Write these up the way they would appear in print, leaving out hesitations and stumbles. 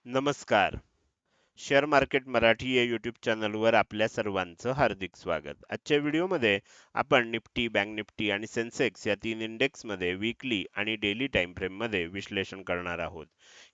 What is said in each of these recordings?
नमस्कार. Share market Marathi या YouTube चॅनलवर आपल्या सर्वांचं हार्दिक स्वागत. आजच्या व्हिडिओमध्ये आपण निफ्टी, बँक निफ्टी आणि सेन्सेक्स या तीन इंडेक्समध्ये वीकली आणि डेली टाइम फ्रेममध्ये विश्लेषण करणार आहोत.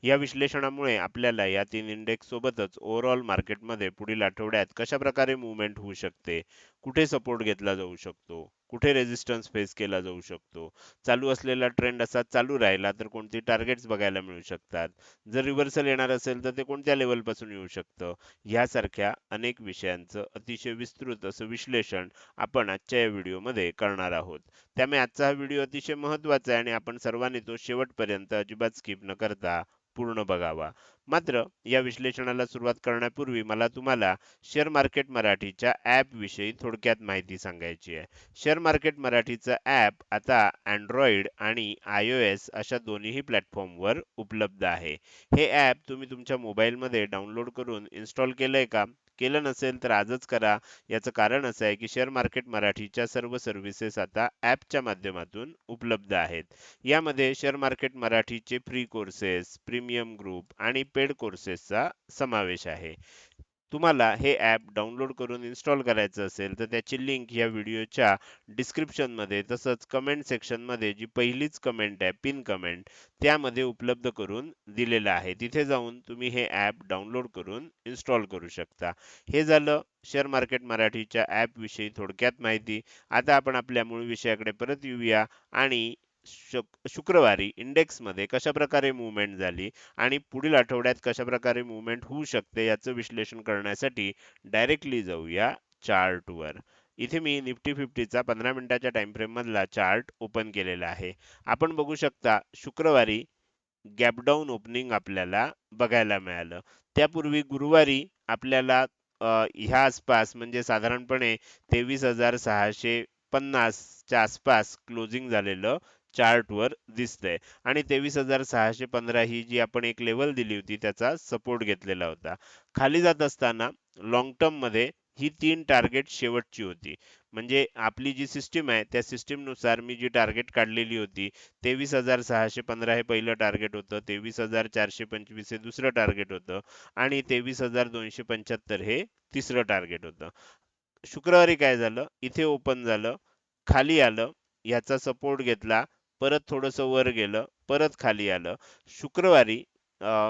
या विश्लेषणामुळे आपल्याला या तीन इंडेक्स सोबतच ओव्हरऑल मार्केटमध्ये पुढील आठवड्यात कशा प्रकारे मूव्हमेंट होऊ शकते, कुठे सपोर्ट घेतला जाऊ शकतो, कुठे रेझिस्टन्स फेस केला जाऊ शकतो, चालू असलेला ट्रेंड असा चालू राहिला तर कोणती टार्गेट्स बघायला मिळू शकतात, जर रिव्हर्सल येणार असेल तर ते कोणत्या लेवलपासून येऊ शकतं, यासारख्या अनेक विषयांचं अतिशय विस्तृत असं विश्लेषण आपण आजच्या या व्हिडिओमध्ये करणार आहोत. त्यामुळे आजचा हा व्हिडिओ अतिशय महत्त्वाचा आहे आणि आपण सर्वांनी तो शेवटपर्यंत अजिबात स्किप न करता पूर्ण बघावा. मात्र या विश्लेषणाला सुरुवात करण्यापूर्वी मला तुम्हाला शेअर मार्केट मराठीच्या ॲप विषयी थोडक्यात माहिती सांगायची आहे. शेअर मार्केट मराठीचं ॲप आता Android आणि iOS अशा दोन्हीही प्लॅटफॉर्मवर उपलब्ध आहे. हे ॲप तुम्ही तुमच्या मोबाईलमध्ये डाउनलोड करून इन्स्टॉल केलंय का? केलं नसेल तर आजच करा. याचं कारण असं आहे की शेअर मार्केट मराठीच्या सर्व सर्व्हिसेस आता ॲपच्या माध्यमातून उपलब्ध आहेत. यामध्ये शेअर मार्केट मराठीचे फ्री कोर्सेस, प्रीमियम ग्रुप आणि पेड कोर्सेसचा समावेश आहे. तुम्हाला हे ॲप डाउनलोड करून इन्स्टॉल करायचं असेल तर त्याची लिंक या व्हिडिओच्या डिस्क्रिप्शनमध्ये तसंच कमेंट सेक्शनमध्ये जी पहिलीच कमेंट आहे पिन कमेंट त्यामध्ये उपलब्ध करून दिलेलं आहे. तिथे जाऊन तुम्ही हे ॲप डाउनलोड करून इन्स्टॉल करू शकता. हे झालं शेअर मार्केट मराठीच्या ॲप विषयी थोडक्यात माहिती. आता आपण आपल्या मूळ विषयाकडे परत येऊया आणि शुक्रवारी इंडेक्समध्ये कशाप्रकारे मूव्हमेंट झाली आणि पुढील आठवड्यात कशाप्रकारे मूव्हमेंट होऊ शकते याचं विश्लेषण करण्यासाठी डायरेक्टली जाऊया चार्टवर. इथे मी निफ्टी 50चा 15 मिनिटाच्या टाइम फ्रेम मधला चार्ट ओपन केलेला आहे. आपण बघू शकता शुक्रवारी गॅप डाऊन ओपनिंग आपल्याला बघायला मिळालं. त्यापूर्वी गुरुवारी आपल्याला ह्या आसपास म्हणजे साधारणपणे 23,650 च्या आसपास क्लोजिंग झालेलं चार्टवर दिसतंय आणि 23,615 ही जी आपण एक लेवल दिली होती त्याचा सपोर्ट घेतलेला होता. खाली जात असताना लॉंग टर्म मध्ये ही तीन टार्गेट शेवटची होती. म्हणजे आपली जी सिस्टीम आहे त्या सिस्टीम नुसार मी जी टार्गेट काढलेली होती 23,615 हे पहिलं टार्गेट होतं, 23,425 हे दुसरं टार्गेट होतं आणि 23,275 हे तिसरं टार्गेट होतं. शुक्रवारी काय झालं, इथे ओपन झालं, खाली आलं, याचा सपोर्ट घेतला, परत थोडंसं वर गेलं, परत खाली आलं. शुक्रवारी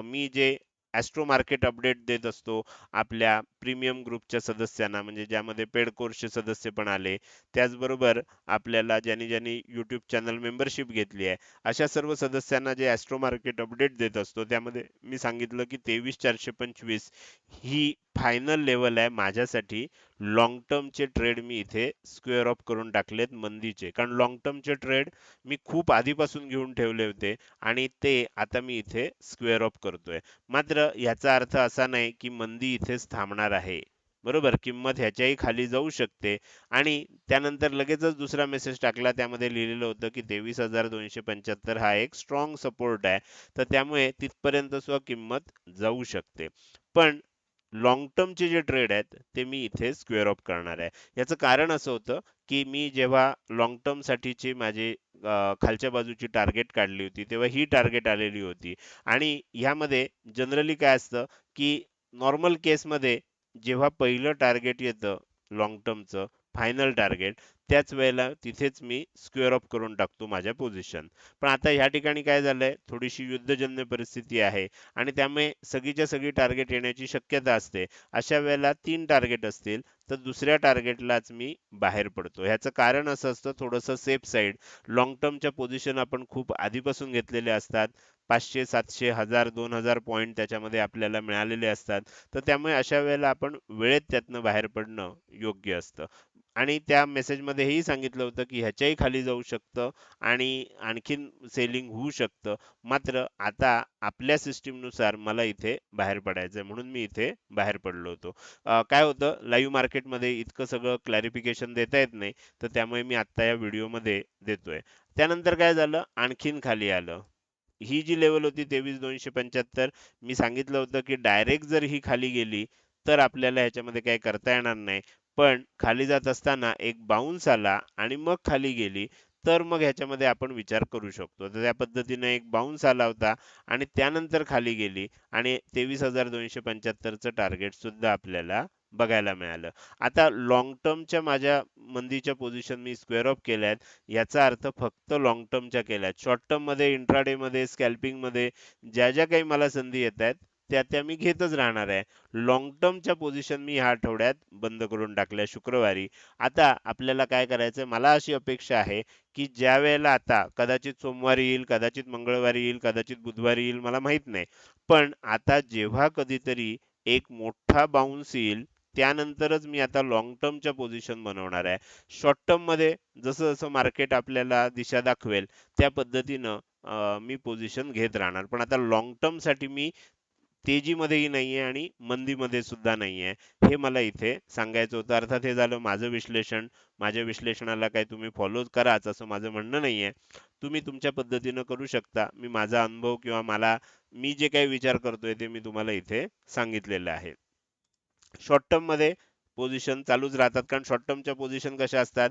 मी जे ॲस्ट्रो मार्केट अपडेट देत असतो आपल्या प्रीमियम ग्रुपच्या सदस्यांना, म्हणजे ज्यामध्ये पेड कोर्सचे सदस्य पण आले, त्याचबरोबर आपल्याला ज्यांनी ज्यांनी यूट्यूब चॅनल मेंबरशिप घेतली आहे, अशा सर्व सदस्यांना जे ॲस्ट्रो मार्केट अपडेट देत असतो, त्यामध्ये मी सांगितलं की 23,425 ही फायनल लेवल आहे माझ्यासाठी. लाँग टर्मचे ट्रेड मी इथे स्क्वेअर ऑफ करून टाकलेत मंदीचे. कारण लाँग टर्मचे ट्रेड मी खूप आधीपासून घेऊन ठेवले होते आणि ते आता मी इथे स्क्वेअर ऑफ करतोय. मात्र याचा अर्थ असा नाही की मंदी इथेच थांबणार आहे. बरोबर, किंमत ह्याच्याही खाली जाऊ शकते आणि त्यानंतर लगेचच दुसरा मेसेज टाकला, त्यामध्ये लिहिलेलं होतं की 23,275 हा एक स्ट्रॉंग सपोर्ट आहे. तर त्यामुळे तिथपर्यंत सुद्धा किंमत जाऊ शकते. पण लाँग टर्मचे जे ट्रेड आहेत ते मी इथे स्क्वेअर ऑफ करणार आहे. याचं कारण असं होतं की मी जेव्हा लाँग टर्मसाठीची माझी खालच्या बाजूची टार्गेट काढली होती तेव्हा ही टार्गेट आलेली होती आणि ह्यामध्ये जनरली काय असतं की नॉर्मल केसमध्ये जेव्हा पहिलं टार्गेट येतं लाँग टर्मचं फायनल टार्गेट, त्याच वेळेला तिथेच मी स्क्वेअर ऑफ करून टाकतो माझ्या पोझिशन. पण आता ह्या ठिकाणी काय झालंय, थोडीशी युद्धजन्य परिस्थिती आहे आणि त्यामुळे सगळीच्या सगळी टार्गेट येण्याची शक्यता असते. अशा वेळेला 3 टार्गेट असतील तर दुसऱ्या टार्गेटलाच मी बाहेर पडतो. ह्याचं कारण असं असतं थोडंसं सेफ साईड. लाँग टर्मच्या पोझिशन आपण खूप आधीपासून घेतलेल्या असतात. 500, 700, 1000, 2000 पॉइंट त्याच्यामध्ये आपल्याला मिळालेले असतात. तर त्यामुळे अशा वेळेला आपण वेळेत त्यातनं बाहेर पडणं योग्य असतं. आणि त्या मेसेजमध्ये हेही सांगितलं होतं की ह्याच्याही खाली जाऊ शकतं आणि आणखीन सेलिंग होऊ शकतं. मात्र आता आपल्या सिस्टीमनुसार मला इथे बाहेर पडायचंय म्हणून मी इथे बाहेर पडलो होतो. काय होतं लाईव्ह मार्केटमध्ये इतकं सगळं क्लॅरिफिकेशन देता येत नाही, तर त्यामुळे मी आत्ता या व्हिडिओमध्ये देतोय. त्यानंतर काय झालं, आणखीन खाली आलं. ही जी लेवल होती 23,275, मी सांगितलं होतं की डायरेक्ट जर ही खाली गेली तर आपल्याला ह्याच्यामध्ये काही करता येणार नाही. पण खाली जात असताना एक बाउन्स आला आणि मग खाली गेली तर मग ह्याच्यामध्ये आपण विचार करू शकतो. तर त्या पद्धतीने एक बाउन्स आला होता आणि त्यानंतर खाली गेली आणि 23,275चं टार्गेट सुद्धा आपल्याला बघायला मिळालं. आता लाँग टर्मच्या माझ्या मंदीच्या पोझिशन मी स्क्वेअर ऑफ केल्यात. याचा अर्थ फक्त लाँग टर्मच्या केल्यात. शॉर्ट टर्ममध्ये, इंट्राडेमध्ये, स्कॅल्पिंगमध्ये ज्या काही मला संधी येतायत, त्या मी घेतच राहणार आहे. लाँग टर्मच्या पोझिशन मी ह्या आठवड्यात बंद करून टाकल्या शुक्रवारी. आता आपल्याला काय करायचंय, मला अशी अपेक्षा आहे, की ज्यावेळेला आता कदाचित सोमवारी येईल, कदाचित मंगळवारी येईल, कदाचित बुधवारी येईल, मला माहित नाही. पण आता जेव्हा कधीतरी एक मोठा बाउन्स येईल, त्यानंतरच मी आता लाँग टर्मच्या पोझिशन बनवणार आहे. शॉर्ट टर्ममध्ये जसं-जसं मार्केट आपल्याला दिशा दाखवेल, त्या पद्धतीनं मी पोझिशन घेत राहणार. पण आता लाँग टर्मसाठी मी तेजीमध्येही नाहीये आणि मंदीमध्ये सुद्धा नाहीये. हे मला इथे सांगायचं होतं. अर्थात हे झालं माझं विश्लेषण. माझ्या विश्लेषणाला काही तुम्ही फॉलो कराच असं माझं म्हणणं नाहीये. तुम्ही तुमच्या पद्धतीनं करू शकता. मी माझा अनुभव किंवा मी जे काही विचार करतोय ते मी तुम्हाला इथे सांगितलेलं आहे. शॉर्ट टर्ममध्ये पोझिशन चालूच राहतात, कारण शॉर्ट टर्मच्या पोझिशन कशा असतात,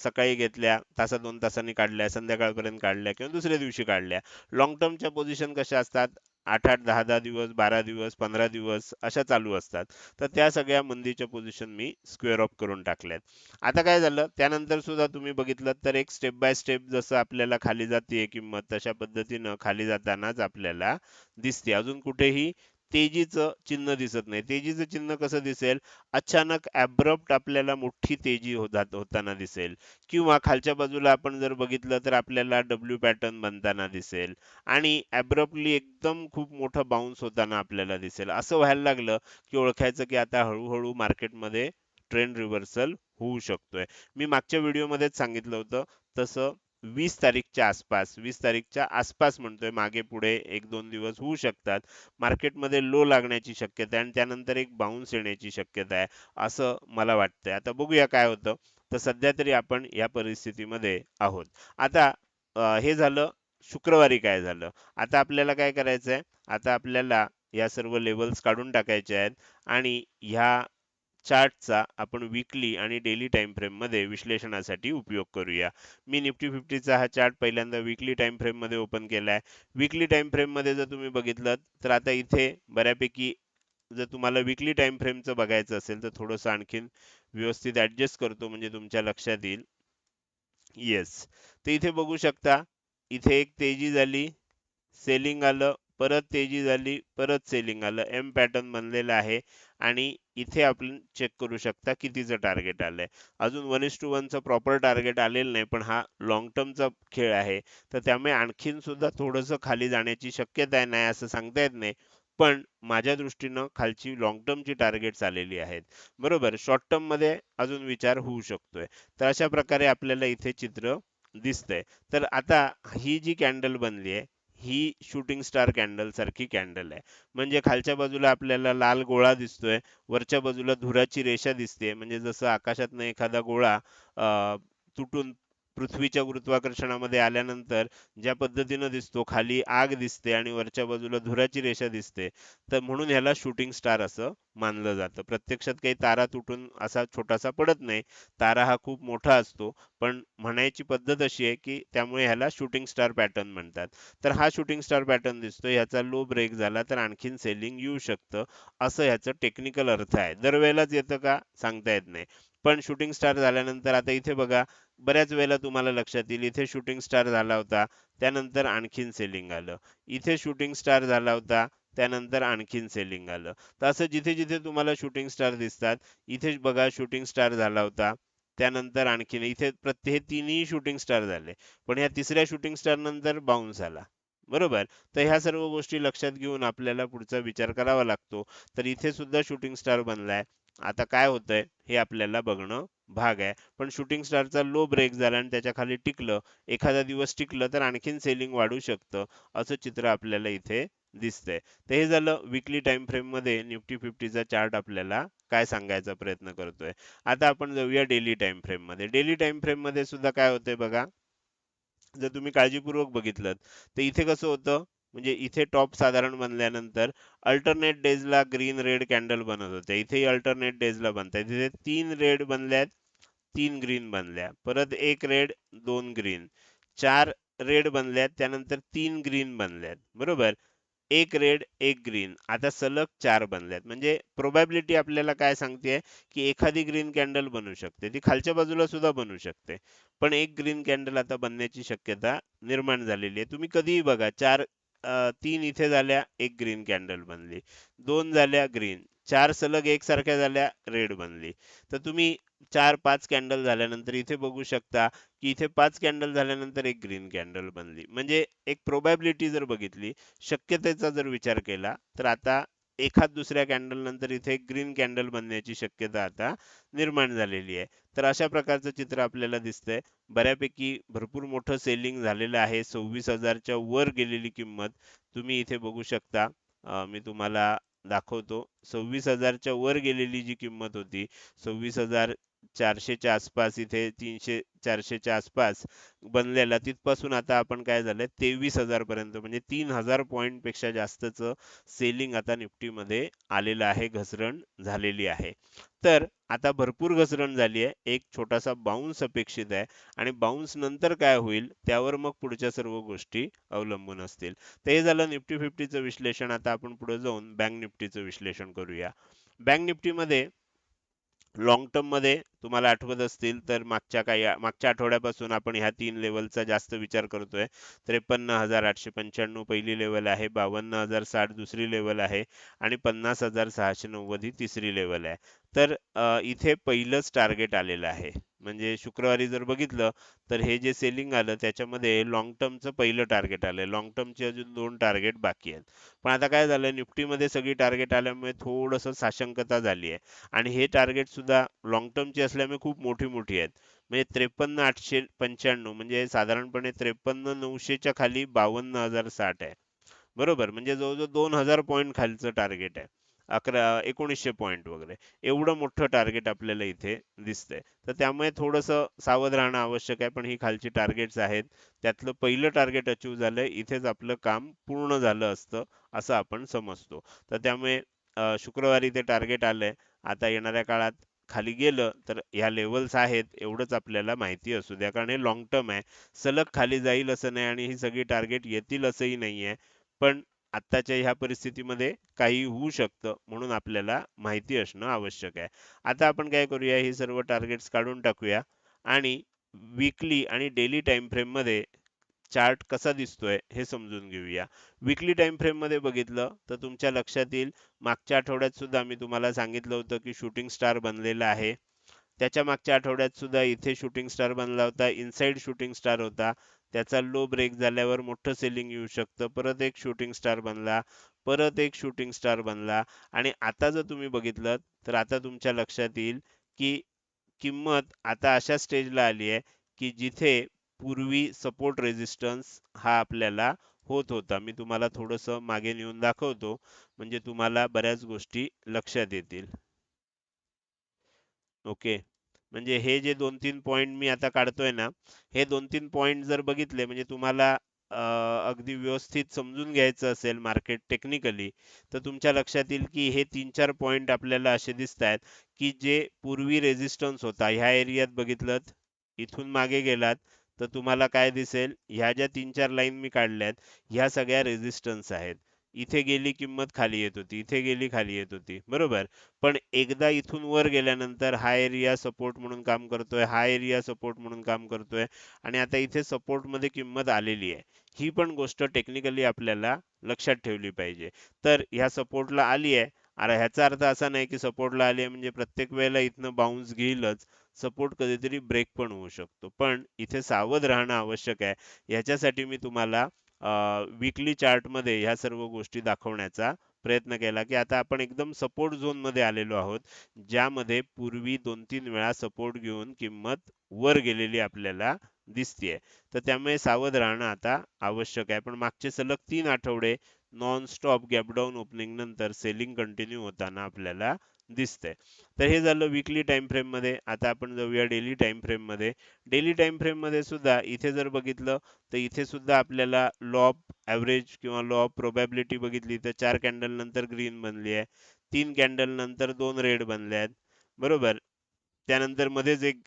सकाळी घेतल्या, तासा 2 तासांनी काढल्या, संध्याकाळपर्यंत काढल्या किंवा दुसऱ्या दिवशी काढल्या. लाँग टर्मच्या पोझिशन कशा असतात, 8-8, 10-10 दिवस, 12 दिवस, 15 दिवस अशा चालू असतात. तर त्या सगळ्या मंदीच्या पोझिशन मी स्क्वेअर ऑफ करून टाकल्यात. आता काय झालं, त्यानंतर सुद्धा तुम्ही बघितलं तर एक स्टेप बाय स्टेप जसं आपल्याला खाली जाते किंमत, तशा पद्धतीनं खाली जातानाच आपल्याला दिसते. अजून कुठेही तेजीचं चिन्ह दिसत नाही. तेजीचं चिन्ह कसं दिसेल? अचानक अब्रप्ट आपल्याला मोठी तेजी होताना दिसेल किंवा खालच्या बाजूला आपण जर बघितलं तर आपल्याला डब्ल्यू पॅटर्न बनताना दिसेल आणि अब्रप्टली एकदम खूप मोठा बाउन्स होताना आपल्याला दिसेल. असं व्हायला लागलं की ओळखायचं की आता हळूहळू मार्केटमध्ये ट्रेंड रिव्हर्सल होऊ शकतोय. मी मागच्या व्हिडिओमध्येच सांगितलं होतं तसं 20 तारीखच्या आसपास म्हणतोय, मागे पुढे 1-2 दिवस होऊ शकतात. मार्केटमध्ये लो लागण्याची शक्यता आहे आणि त्यानंतर एक बाउन्स येण्याची शक्यता आहे, असं मला वाटतंय. आता बघूया काय होतं. तर सध्या तरी आपण या परिस्थितीमध्ये आहोत. आता हे झालं शुक्रवारी काय झालं. आता आपल्याला काय करायचंय, आता आपल्याला या सर्व लेवल्स काढून टाकायचे आहेत आणि ह्या चार्टचा आपण विकली आणि डेली टाइम फ्रेम मध्ये विश्लेषणासाठी उपयोग करूया. मी निफ्टी 50चा हा चार्ट पहिल्यांदा विकली टाइम फ्रेम मध्ये ओपन केलाय. विकली टाइम फ्रेम मध्ये जर तुम्ही बघितलं तर आता इथे बऱ्यापैकी, जर तुम्हाला विकली टाइम फ्रेमचं बघायचं असेल तर थोडंसं आणखीन व्यवस्थित ऍडजस्ट करतो म्हणजे तुमच्या लक्षात येईल. येस, तर इथे बघू शकता, इथे एक तेजी झाली, सेलिंग आलं, परत तेजी झाली, परत सेलिंग आलं, एम पॅटर्न बनलेला आहे आणि इथे आपण चेक करू शकता कितीचं टार्गेट आलंय. अजून 1:1चं प्रॉपर टार्गेट आलेलं नाही, पण हा लॉंग टर्मचा खेळ आहे, तर त्यामुळे आणखीन सुद्धा थोडंसं खाली जाण्याची शक्यता आहे. नाही असं सांगता येत नाही, पण माझ्या दृष्टीनं खालची लॉंग टर्मची टार्गेट्स आलेली आहेत. बरोबर, शॉर्ट टर्म मध्ये अजून विचार होऊ शकतोय. तर अशा प्रकारे आपल्याला इथे चित्र दिसतंय. तर आता ही जी कॅन्डल बनली आहे, ही शूटिंग स्टार कॅन्डल सारखी कॅन्डल आहे. म्हणजे खालच्या बाजूला आपल्याला लाल गोळा दिसतोय, वरच्या बाजूला धुराची रेषा दिसते, म्हणजे जसं आकाशातनं एखादा गोळा तुटून पृथ्वीच्या गुरुत्वाकर्षणामध्ये आल्यानंतर ज्या पद्धतीनं दिसतो, खाली आग दिसते आणि वरच्या बाजूला धुराची रेषा दिसते, तर म्हणून ह्याला शूटिंग स्टार असं मानलं जातं. प्रत्यक्षात काही तारा तुटून असा छोटासा पडत नाही, तारा हा खूप मोठा असतो, पण म्हणायची पद्धत अशी आहे की त्यामुळे ह्याला शूटिंग स्टार पॅटर्न म्हणतात. तर हा शूटिंग स्टार पॅटर्न दिसतो, ह्याचा लो ब्रेक झाला तर आणखीन सेलिंग येऊ शकतं, असं ह्याचं टेक्निकल अर्थ आहे. दरवेळेलाच येतं का सांगता येत नाही, पण शूटिंग स्टार झाल्यानंतर आता इथे बघा, बऱ्याच वेळेला तुम्हाला लक्षात येईल, इथे शूटिंग स्टार झाला होता, त्यानंतर आणखीन सेलिंग आलं. इथे शूटिंग स्टार झाला होता, त्यानंतर आणखीन सेलिंग आलं. तर असं जिथे जिथे तुम्हाला शूटिंग स्टार दिसतात, इथे बघा शूटिंग स्टार झाला होता, त्यानंतर आणखीन इथे हे तिन्ही शूटिंग स्टार झाले, पण ह्या तिसऱ्या शूटिंग स्टार नंतर बाउन्स आला. बरोबर, तर ह्या सर्व गोष्टी लक्षात घेऊन आपल्याला पुढचा विचार करावा लागतो. तर इथे सुद्धा शूटिंग स्टार बनलाय. आता काय होतंय हे आपल्याला बघणं भाग आहे. पण शूटिंग स्टारचा लो ब्रेक झाला आणि त्याच्या खाली टिकलं, एखादा दिवस टिकलं तर आणखीन सेलिंग वाढू शकतं, असं चित्र आपल्याला इथे दिसतंय. तर हे झालं विकली टाइम फ्रेम मध्ये निफ्टी 50चा चार्ट आपल्याला काय सांगायचा प्रयत्न करतोय. आता आपण जाऊया डेली टाइम फ्रेम मध्ये. डेली टाइम फ्रेम मध्ये सुद्धा काय होतंय बघा, जर तुम्ही काळजीपूर्वक बघितलं तर इथे कसं होतं, म्हणजे इथे टॉप साधारण बनल्यानंतर अल्टरनेट डेजला ग्रीन रेड कॅन्डल बनत होते, इथेही अल्टरनेट डेजला बनतायत. इथे 3 रेड बनल्यात, तीन ग्रीन बनल्या, परत एक रेड, दोन ग्रीन, चार रेड बनल्यात, त्यानंतर तीन ग्रीन बनल्यात, बरोबर. एक रेड, एक ग्रीन, आता सलग चार बनल्यात. म्हणजे प्रोबॅबिलिटी आपल्याला काय सांगते की एखादी ग्रीन कॅन्डल बनू शकते, ती खालच्या बाजूला सुद्धा बनू शकते, पण एक ग्रीन कॅन्डल आता बनण्याची शक्यता निर्माण झालेली आहे. तुम्ही कधीही बघा, तीन इथे झाल्या, एक ग्रीन कॅन्डल बनली, दोन झाल्या ग्रीन, चार सलग एकसारख्या झाल्या, रेड बनली. तर तुम्ही चार पाच कॅन्डल झाल्यानंतर इथे बघू शकता की इथे पाच कॅन्डल झाल्यानंतर एक ग्रीन कॅन्डल बनली. म्हणजे एक प्रोबॅबिलिटी जर बघितली, शक्यतेचा जर विचार केला, तर आता एखाद दुसऱ्या कॅन्डल नंतर इथे एक ग्रीन कॅन्डल बनण्याची शक्यता आता निर्माण झालेली आहे. तर अशा प्रकारचं चित्र आपल्याला दिसतंय. बऱ्यापैकी भरपूर मोठं सेलिंग झालेलं आहे. 26,000च्या वर गेलेली किंमत तुम्ही इथे बघू शकता. मी तुम्हाला दाखवतो. 26,000च्या वर गेलेली जी किंमत होती, 26,400च्या आसपास, इथे 300-400च्या आसपास बनलेला, तिथपासून आता आपण काय झालंय 23,000 पर्यंत, म्हणजे 3,000 पॉइंट पेक्षा जास्तचं सेलिंग आता निफ्टीमध्ये आलेलं आहे, घसरण झालेली आहे. तर आता भरपूर घसरण झाली आहे, एक छोटासा बाउन्स अपेक्षित आहे, आणि बाउन्स नंतर काय होईल त्यावर मग पुढच्या सर्व गोष्टी अवलंबून असतील. तर हे झालं निफ्टी फिफ्टीचं विश्लेषण. आता आपण पुढे जाऊन बँक निफ्टीचं विश्लेषण करूया. बँक निफ्टीमध्ये लॉंग टर्म मध्ये तुम्हाला आठवत असतील तर मागच्या आठवड्यापासून आपण ह्या तीन लेवलचा जास्त विचार करतोय. 53,895 पहिली लेवल आहे, 52,060 दुसरी लेवल आहे, आणि 50,690 ही तिसरी लेवल आहे. तर इथे पहिलंच टार्गेट आलेलं आहे. म्हणजे शुक्रवारी जर बघितलं तर हे जे सेलिंग आलं त्याच्यामध्ये लॉंग टर्मचं पहिलं टार्गेट आलंय. लॉंग टर्मचे अजून दोन टार्गेट बाकी आहेत. पण आता काय झालं, निफ्टीमध्ये सगळी टार्गेट आल्यामुळे थोडंसं साशंकता झाली आहे, आणि हे टार्गेट सुद्धा लॉंग टर्मची असल्यामुळे खूप मोठी मोठी आहेत. म्हणजे 53,895, म्हणजे साधारणपणे 53,900च्या खाली 52,060 आहे, बरोबर. म्हणजे जवळजवळ 2,000 पॉईंट खालचं टार्गेट आहे. 1900 पॉईंट वगैरे एवढं मोठं टार्गेट आपल्याला इथे दिसतंय. तर त्यामुळे थोडंसं सावध राहणं आवश्यक आहे. पण ही खालची टार्गेट्स आहेत, त्यातलं पहिलं टार्गेट अचीव झालंय, इथेच आपलं काम पूर्ण झालं असतं असं आपण समजतो. तर त्यामुळे शुक्रवारी ते टार्गेट आलंय. आता येणाऱ्या काळात खाली गेलं तर ह्या लेवल्स आहेत एवढंच आपल्याला माहिती असू द्या, कारण हे लॉंग टर्म आहे. सलग खाली जाईल असं नाही, आणि ही सगळी टार्गेट येतील असंही नाहीये. पण आत्ताच्या ह्या परिस्थितीमध्ये काही होऊ शकतं, म्हणून आपल्याला माहिती असणं आवश्यक आहे. आता आपण काय करूया, ही सर्व टार्गेट्स काढून टाकूया, आणि वीकली आणि डेली टाइम फ्रेम मध्ये चार्ट कसा दिसतोय हे समजून घेऊया. वीकली टाइम फ्रेम मध्ये बघितलं तर तुमच्या लक्षात येईल, मागच्या आठवड्यात सुद्धा मी तुम्हाला सांगितलं होतं की शूटिंग स्टार बनलेला आहे. त्याच्या मागच्या आठवड्यात सुद्धा इथे शूटिंग स्टार बनला होता, इनसाइड शूटिंग स्टार होता. त्याचा लो ब्रेक झाल्यावर मोठं सेलिंग येऊ शकतं, परत एक शूटिंग स्टार बनला, परत एक शूटिंग स्टार बनला, आणि आता जर तुम्ही बघितलं तर आता तुमच्या लक्षात येईल की किंमत आता अशा स्टेजला आली आहे की जिथे पूर्वी सपोर्ट रेजिस्टन्स हा आपल्याला होत होता. मी तुम्हाला थोडंसं मागे नेऊन दाखवतो, म्हणजे तुम्हाला बऱ्याच गोष्टी लक्षात येतील. ओके. म्हणजे हे जे 2-3 पॉइंट मी आता काढतोय ना, हे 2-3 पॉइंट जर बघितले, म्हणजे तुम्हाला अगदी व्यवस्थित समजून घ्यायचं असेल मार्केट टेक्निकली, तर तुमच्या लक्षात येईल की हे 3-4 पॉइंट आपल्याला असे दिसतायत की जे पूर्वी रेझिस्टन्स होता. ह्या एरियात बघितलत, इथून मागे गेलात तर तुम्हाला काय दिसेल, ह्या ज्या 3-4 लाईन मी काढल्यात, ह्या सगळ्या रेझिस्टन्स आहेत. इथे गेली किंमत खाली येत होती, इथे गेली खाली येत होती, बरोबर. पण एकदा इथून वर गेल्यानंतर हा एरिया सपोर्ट म्हणून काम करतोय, हा एरिया सपोर्ट म्हणून काम करतोय, आणि आता इथे सपोर्ट मध्ये किंमत आलेली आहे. ही पण गोष्ट टेक्निकली आपल्याला लक्षात ठेवली पाहिजे. तर ह्या सपोर्टला आली आहे. अरे ह्याचा अर्थ असा नाही की सपोर्टला आली आहे म्हणजे प्रत्येक वेळेला इथनं बाउन्स घेईलच. सपोर्ट कधीतरी ब्रेक पण होऊ शकतो, पण इथे सावध राहणं आवश्यक आहे. ह्याच्यासाठी मी तुम्हाला वीकली चार्ट मध्ये ह्या सर्व गोष्टी दाखवण्याचा प्रयत्न केला की आता आपण एकदम सपोर्ट झोन मध्ये आलेलो आहोत, ज्यामध्ये पूर्वी 2-3 वेळा सपोर्ट घेऊन किंमत वर गेलेली आपल्याला दिसतेय. तर त्यामुळे सावध राहणं आता आवश्यक आहे. पण मागचे सलग 3 आठवडे नॉन स्टॉप गॅपडाऊन ओपनिंग नंतर सेलिंग कंटिन्यू होताना आपल्याला दिसतंय. तर हे झालं वीकली टाइम फ्रेम मध्ये. आता आपण जाऊया डेली टाइम फ्रेम मध्ये. डेली टाइम फ्रेम मध्ये सुद्धा इथे जर बघितलं तर इथे सुद्धा आपल्याला लॉ ऑफ ॲव्हरेज किंवा लॉ ऑफ प्रोबॅबिलिटी बघितली तर 4 कॅन्डल नंतर ग्रीन बनली आहे, 3 कॅन्डल नंतर 2 रेड बनल्या आहेत, बरोबर. त्यानंतर मध्येच एक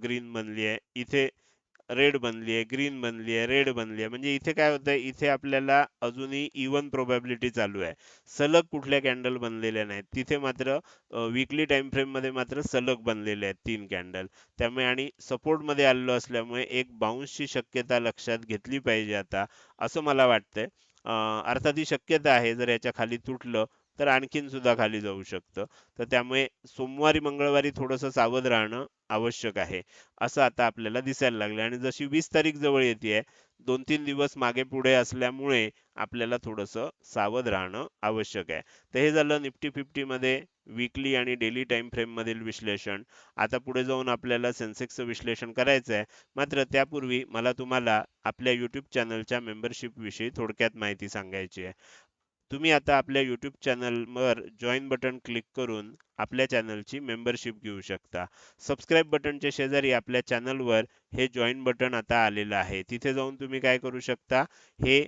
ग्रीन बनली आहे, इथे रेड बनली आहे, ग्रीन बनली आहे, रेड बनली आहे. म्हणजे इथे काय होतंय, इथे आपल्याला अजूनही इव्हन प्रोबॅबिलिटी चालू आहे. सलग कुठल्या कॅन्डल बनलेल्या नाहीत. तिथे मात्र वीकली टाइम फ्रेम मध्ये मात्र सलग बनलेले आहेत 3 कॅन्डल. त्यामुळे आणि सपोर्ट मध्ये आलेलो असल्यामुळे एक बाउन्सची शक्यता लक्षात घेतली पाहिजे आता, असं मला वाटतंय. अर्थात ही शक्यता आहे, जर याच्या खाली तुटलं तर आणखीन सुद्धा खाली जाऊ शकतं. तर त्यामुळे सोमवारी, मंगळवारी थोडंसं सावध राहणं आवश्यक आहे. असं आता आपल्याला दिसायला लागलं आणि जशी 20 तारीख जवळ येतेय, 2-3 दिवस मागे पुढे असल्यामुळे आपल्याला थोडंसं सावध राहणं आवश्यक आहे. तर हे झालं निफ्टी 50 मध्ये वीकली आणि डेली टाइम फ्रेम मधील विश्लेषण. आता पुढे जाऊन आपल्याला सेन्सेक्सचं विश्लेषण करायचं आहे. मात्र त्यापूर्वी मला तुम्हाला आपल्या YouTube चॅनलच्या मेंबरशिप विषयी थोडक्यात माहिती सांगायची आहे. तुम्ही आता आपल्या YouTube चॅनलवर जॉइन बटन क्लिक करून आपल्या चॅनलची मेंबरशिप घेऊ शकता. सबस्क्राईब बटनच्या शेजारी आपल्या चॅनलवर हे जॉइन बटन आता आलेलं आहे. तिथे जाऊन तुम्ही काय करू शकता, हे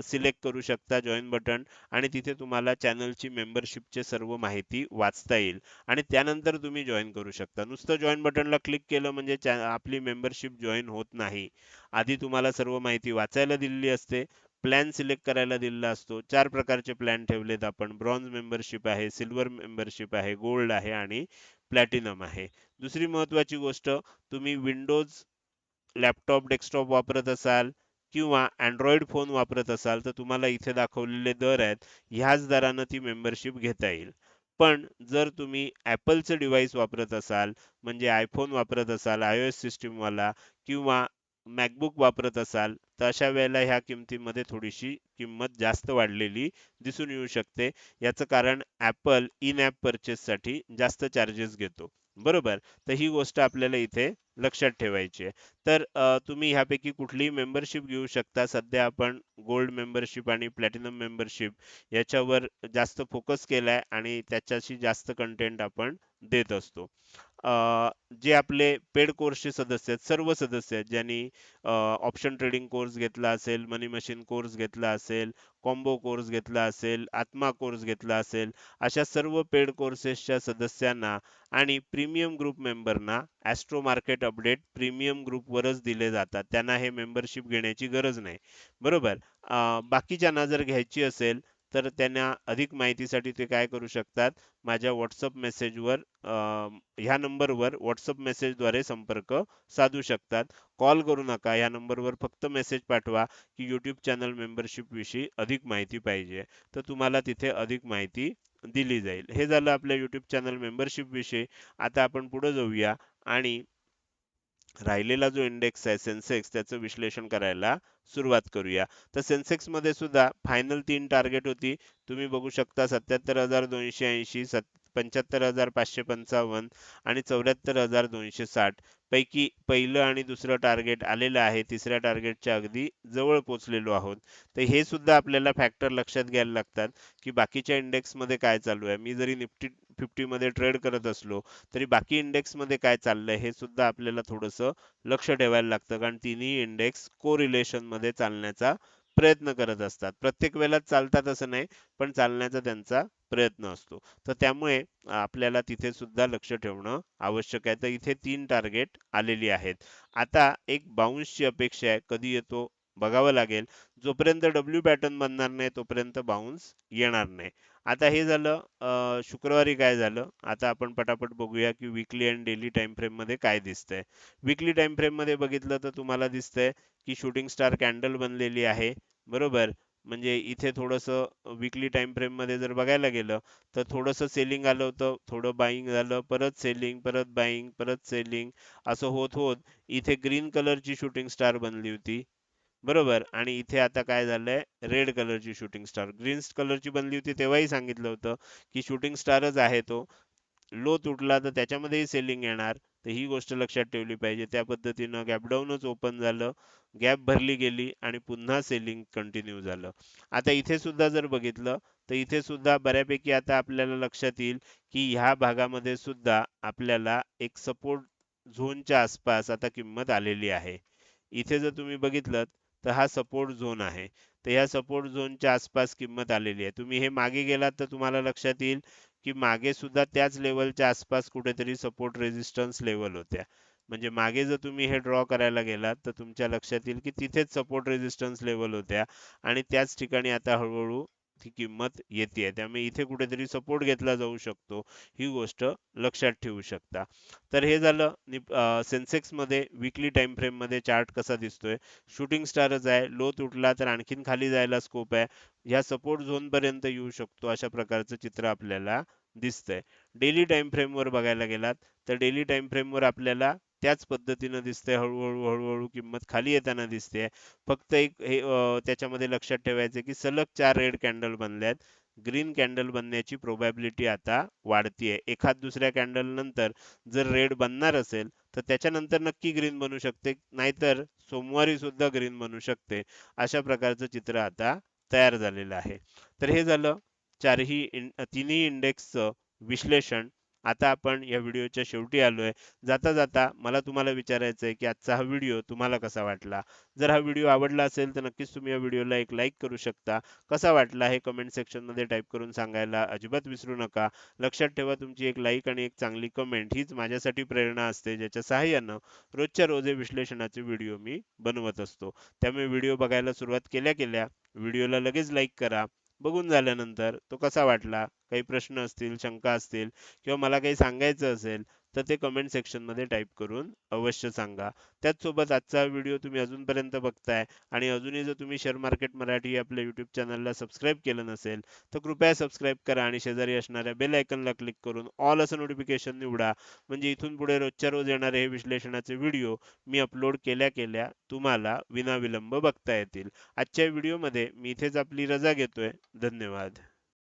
सिलेक्ट करू शकता जॉइन बटन आणि तिथे तुम्हाला चॅनलची मेंबरशिपची सर्व माहिती वाचता येईल आणि त्यानंतर तुम्ही जॉइन करू शकता. नुसतं जॉइन बटनला क्लिक केलं म्हणजे आपली मेंबरशिप जॉइन होत नाही. आधी तुम्हाला सर्व माहिती वाचायला दिलेली असते. प्लॅन सिलेक्ट करायला दिलेला असतो. 4 प्रकारचे प्लॅन ठेवलेत आपण. ब्रॉन्झ मेंबरशिप आहे, सिल्वर मेंबरशिप आहे, गोल्ड आहे आणि प्लॅटिनम आहे. दुसरी महत्त्वाची गोष्ट, तुम्ही विंडोज लॅपटॉप, डेस्कटॉप वापरत असाल किंवा Android फोन वापरत असाल, तर तुम्हाला इथे दाखवलेले दर आहेत. ह्याच दरानं ती मेंबरशिप घेता येईल. पण जर तुम्ही Appleचं डिव्हाइस वापरत असाल, म्हणजे iPhone वापरत असाल, iOS सिस्टमवाला किंवा MacBook वापरत असाल, तर अशा वेळेला ह्या किमतीमध्ये थोडीशी किंमत जास्त वाढलेली दिसून येऊ शकते. याचं कारण Apple इन ॲप पर्चेससाठी जास्त चार्जेस घेतो. बरोबर? तर ही गोष्ट आपल्याला इथे लक्षात ठेवायची आहे. तर तुम्ही ह्यापैकी कुठलीही मेंबरशिप घेऊ शकता. सध्या आपण गोल्ड मेंबरशिप आणि प्लॅटिनम मेंबरशिप याच्यावर जास्त फोकस केलाय आणि त्याच्याशी जास्त कंटेंट आपण देत असतो. जे आपले पेड कोर्सचे सदस्य आहेत, सर्व सदस्य आहेत, ज्यांनी ऑप्शन ट्रेडिंग कोर्स घेतला असेल, मनी मशीन कोर्स घेतला असेल, कॉम्बो कोर्स घेतला असेल, आत्मा कोर्स घेतला असेल, अशा सर्व पेड कोर्सेसच्या सदस्यांना आणि प्रीमियम ग्रुप मेंबरना ॲस्ट्रो मार्केट अपडेट प्रीमियम ग्रुपवरच दिले जातात. त्यांना हे मेंबरशिप घेण्याची गरज नाही. बरोबर? बाकीच्यांना जर घ्यायची असेल, तर त्यांना अधिक माहितीसाठी ते काय करू शकतात, माझ्या WhatsApp मेसेजवर ह्या नंबरवर WhatsApp मेसेजद्वारे संपर्क साधू शकतात. कॉल करू नका. ह्या नंबरवर फक्त मेसेज पाठवा, की YouTube चॅनल मेंबरशिप विषयी अधिक माहिती पाहिजे. तर तुम्हाला तिथे अधिक माहिती दिली जाईल. हे झालं आपल्या YouTube चॅनल मेंबरशिप विषयी. आता आपण पुढे जाऊया आणि राहिलेला जो इंडेक्स आहे सेन्सेक्स त्याचं विश्लेषण करायला सुरुवात करूया. तर सेन्सेक्स मध्ये सुद्धा फायनल 3 टार्गेट होती. तुम्ही बघू शकता 77,280, 75,555 आणि 74,260 पैकी पहिलं आणि दुसरं टार्गेट आलेलं आहे. तिसऱ्या टार्गेटच्या अगदी जवळ पोहोचलेलो आहोत. तर हे सुद्धा आपल्याला फॅक्टर लक्षात घ्यायला लागतात, की बाकीच्या इंडेक्समध्ये काय चालू आहे. मी जरी निफ्टी 50 मध्ये ट्रेड करत असलो, तरी बाकी इंडेक्समध्ये काय चाललंय हे सुद्धा आपल्याला थोडंसं लक्ष ठेवायला लागतं. कारण तिन्ही इंडेक्स कोरिलेशनमध्ये चालण्याचा प्रयत्न करत असतात. प्रत्येक वेळेला चालतात असं नाही, पण चालण्याचा त्यांचा प्रयत्न असतो. तर त्यामुळे आपल्याला तिथे सुद्धा लक्ष ठेवणं आवश्यक आहे. तर इथे 3 टार्गेट आलेली आहेत. आता एक बाउन्सची अपेक्षा आहे. कधी येतो बघावं लागेल. जोपर्यंत डब्ल्यू पॅटर्न बनणार नाही, तोपर्यंत बाउन्स येणार नाही. आता हे झालं शुक्रवारी काय झालं. आता आपण पटापट बघूया, की वीकली आणि डेली टाइम फ्रेम मध्ये काय दिसतंय. वीकली टाइम फ्रेम मध्ये बघितलं तर तुम्हाला दिसतंय, की शूटिंग स्टार कॅन्डल बनलेली आहे. बरोबर? म्हणजे इथे थोडंसं वीकली टाइम फ्रेम मध्ये जर बघायला गेलं, तर थोडंसं सेलिंग आलं होतं, थोडं बाईंग झालं, परत सेलिंग, परत बाईंग, परत सेलिंग असं होत होत इथे ग्रीन कलरची शूटिंग स्टार बनली होती. बरोबर? आणि इथे आता काय झालंय, रेड कलरची शूटिंग स्टार. ग्रीन कलरची बनली होती तेव्हाही सांगितलं होतं, की शूटिंग स्टारच आहे तो. लो तुटला तर त्याच्यामध्येही सेलिंग येणार. तर ही गोष्ट लक्षात ठेवली पाहिजे. त्या पद्धतीनं गॅप डाऊनच ओपन झालं, गॅप भरली गेली आणि पुन्हा सेलिंग कंटिन्यू झालं. आता इथे सुद्धा जर बघितलं, तर इथे सुद्धा बऱ्यापैकी आता आपल्याला लक्षात येईल, की ह्या भागामध्ये सुद्धा आपल्याला एक सपोर्ट झोनच्या आसपास आता किंमत आलेली आहे. इथे जर तुम्ही बघितलं, तर हा सपोर्ट झोन आहे. तर ह्या सपोर्ट झोनच्या आसपास किंमत आलेली आहे. तुम्ही हे मागे गेलात तर तुम्हाला लक्षात येईल, की मागे सुद्धा त्याच लेवलच्या आसपास कुठेतरी सपोर्ट रेझिस्टन्स लेवल होत्या. म्हणजे मागे जर तुम्ही हे ड्रॉ करायला गेलात तर तुमच्या लक्षात येईल की तिथेच सपोर्ट रेझिस्टन्स लेवल होत्या आणि त्याच ठिकाणी आता हळूहळू ती किंमत येते. त्यामुळे इथे कुठेतरी सपोर्ट घेतला जाऊ शकतो. ही गोष्ट लक्षात ठेवू शकता. तर हे झालं सेन्सेक्समध्ये वीकली टाइम फ्रेममध्ये चार्ट कसा दिसतोय. शूटिंग स्टारच आहे. लो तुटला तर आणखीन खाली जायला स्कोप आहे. ह्या सपोर्ट झोनपर्यंत येऊ शकतो. अशा प्रकारचं चित्र आपल्याला दिसतंय. डेली टाइम फ्रेमवर बघायला गेलात तर डेली टाइम फ्रेमवर आपल्याला त्याच पद्धतीनं दिसतंय. हळूहळू हळूहळू किंमत खाली येताना दिसते. फक्त एक हे त्याच्यामध्ये लक्षात ठेवायचं की सलग 4 रेड कॅन्डल बनल्यात. ग्रीन कॅन्डल बनण्याची प्रोबॅबिलिटी आता वाढतीये. एखाद दुसऱ्या कॅन्डल नंतर जर रेड बनणार असेल तर त्याच्यानंतर नक्की ग्रीन बनू शकते. नाहीतर सोमवारी सुद्धा ग्रीन बनू शकते. अशा प्रकारचं चित्र आता तयार झालेलं आहे. तर हे झालं तिन्ही इंडेक्सचं विश्लेषण. आता आपण या व्हिडिओच्या शेवटी आलोय. जाता जाता मला तुम्हाला विचारायचं आहे की आजचा हा व्हिडिओ तुम्हाला कसा वाटला. जर हा व्हिडिओ आवडला असेल तर नक्कीच तुम्ही या व्हिडिओला एक लाईक करू शकता. कसा वाटला हे कमेंट सेक्शनमध्ये टाईप करून सांगायला अजिबात विसरू नका. लक्षात ठेवा, तुमची एक लाईक आणि एक चांगली कमेंट हीच माझ्यासाठी प्रेरणा असते, ज्याच्या सहाय्यानं रोजच्या रोज हे विश्लेषणाचे व्हिडिओ मी बनवत असतो. त्यामुळे व्हिडिओ बघायला सुरुवात केल्या केल्या व्हिडिओला लगेच लाईक करा. बघून झाल्यानंतर तो कसा वाटला, काही प्रश्न असतील, शंका असतील किंवा मला काही सांगायचं असेल तर ते कमेंट सेक्शनमध्ये टाईप करून अवश्य सांगा. त्याचसोबत आजचा व्हिडिओ तुम्ही अजूनपर्यंत बघताय आणि अजूनही जर तुम्ही शेअर मार्केट मराठी आपल्या यूट्यूब चॅनलला सबस्क्राईब केलं नसेल तर कृपया सबस्क्राईब करा आणि शेजारी असणाऱ्या बेल आयकनला क्लिक करून ऑल असं नोटिफिकेशन निवडा. म्हणजे इथून पुढे रोजच्या रोज येणारे हे विश्लेषणाचे व्हिडिओ मी अपलोड केल्या केल्या तुम्हाला विनाविलंब बघता येतील. आजच्या व्हिडिओमध्ये मी इथेच आपली रजा घेतोय. धन्यवाद.